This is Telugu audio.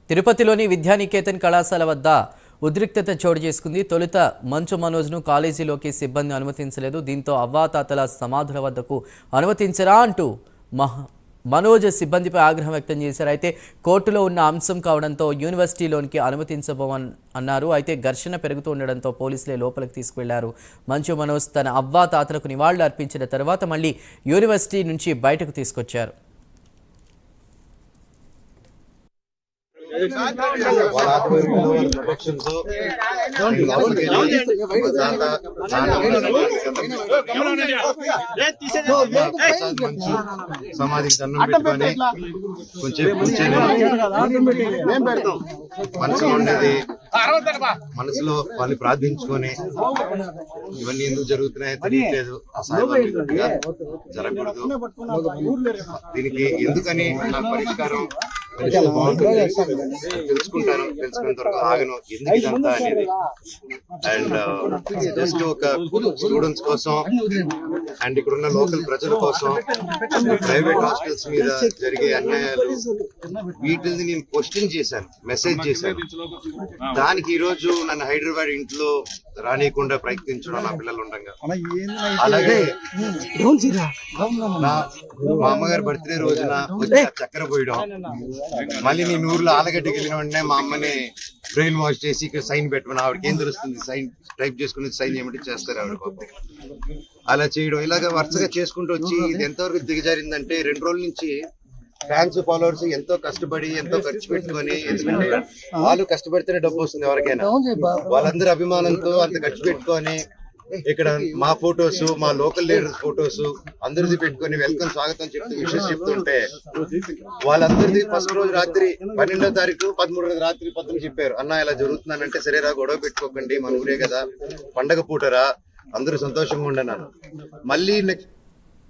తిరుపతిలోని విద్యానికేతన్ కళాశాల వద్ద ఉద్రిక్తత చోటు చేసుకుంది. తొలుత మంచు మనోజ్ను కాలేజీలోకి సిబ్బంది అనుమతించలేదు. దీంతో అవ్వాతాతల సమాధుల వద్దకు అనుమతించరా అంటూ మనోజ్ సిబ్బందిపై ఆగ్రహం వ్యక్తం చేశారు. అయితే కోర్టులో ఉన్న అంశం కావడంతో యూనివర్సిటీలోనికి అనుమతించబోమని అన్నారు. అయితే ఘర్షణ పెరుగుతూ ఉండడంతో పోలీసులే లోపలికి తీసుకువెళ్లారు. మంచు మనోజ్ తన అవ్వాతాతలకు నివాళులు అర్పించిన తర్వాత మళ్ళీ యూనివర్సిటీ నుంచి బయటకు తీసుకొచ్చారు. సమాధికి దండం పెట్టుకొని కొంచెం మనసులో ఉండేది మనసులో వాళ్ళు ప్రార్థించుకొని ఇవన్నీ ఎందుకు జరుగుతున్నాయో తెలియట్లేదు. జరగకూడదు. దీనికి ఎందుకని నాకు పరిష్కారం తెలుసుకుంటాను. తెలుసుకున్న తర్వాత ఆగను ఎందుకు ఇదంతా అనేది. అండ్ జస్ట్ ఒక స్టూడెంట్స్ కోసం అండ్ ఇక్కడున్న లోకల్ ప్రజల కోసం ప్రైవేట్ హాస్టల్స్ మీద జరిగే అన్యాయాలు వీటిని నేను క్వశ్చన్ చేశాను, మెసేజ్ చేశాను. దానికి ఈ రోజు నన్ను హైదరాబాద్ ఇంట్లో రానియకుండా ప్రయత్నించడం నా పిల్లలు ఉండగా, అలాగే మా అమ్మగారి బర్త్డే రోజున చక్కెర పోయడం, మళ్ళీ నేను ఊర్లో ఆలగడ్డకి వెళ్ళిన వెంటనే మా అమ్మని బ్రెయిన్ వాష్ చేసి ఇక్కడ సైన్ పెట్టమని, ఆవిడకి ఏం తెలుస్తుంది సైన్ టైప్ చేసుకుని సైన్ చేయమంటే చేస్తారు ఆవిడ. అలా చేయడం ఇలాగ వరుసగా చేసుకుంటూ వచ్చి ఇది ఎంతవరకు దిగజారిందంటే 2 రోజుల నుంచి ఫ్యాన్స్ ఫాలోవర్స్ ఎంతో కష్టపడి ఎంతో ఖర్చు పెట్టుకొని, ఎందుకంటే వాళ్ళు కష్టపడితేనే డబ్బు వస్తుంది ఎవరికైనా, వాళ్ళందరూ అభిమానంతో అంత ఖర్చు పెట్టుకొని ఇక్కడ మా ఫొటోస్ మా లోకల్ లీడర్స్ ఫొటోస్ అందరిది పెట్టుకొని వెల్కమ్ స్వాగతం చెప్తూ విషెస్ చెప్తుంటే వాళ్ళందరిది ఫస్ట్ రోజు రాత్రి 12వ తారీఖు 13వ రాత్రి పొద్దున చెప్పారు, అన్న ఇలా జరుగుతున్నానంటే సరేరా గొడవ పెట్టుకోకండి మన ఊరే కదా పండగ పూటరా అందరూ సంతోషంగా ఉండన్నాను. మళ్ళీ నెక్స్ట్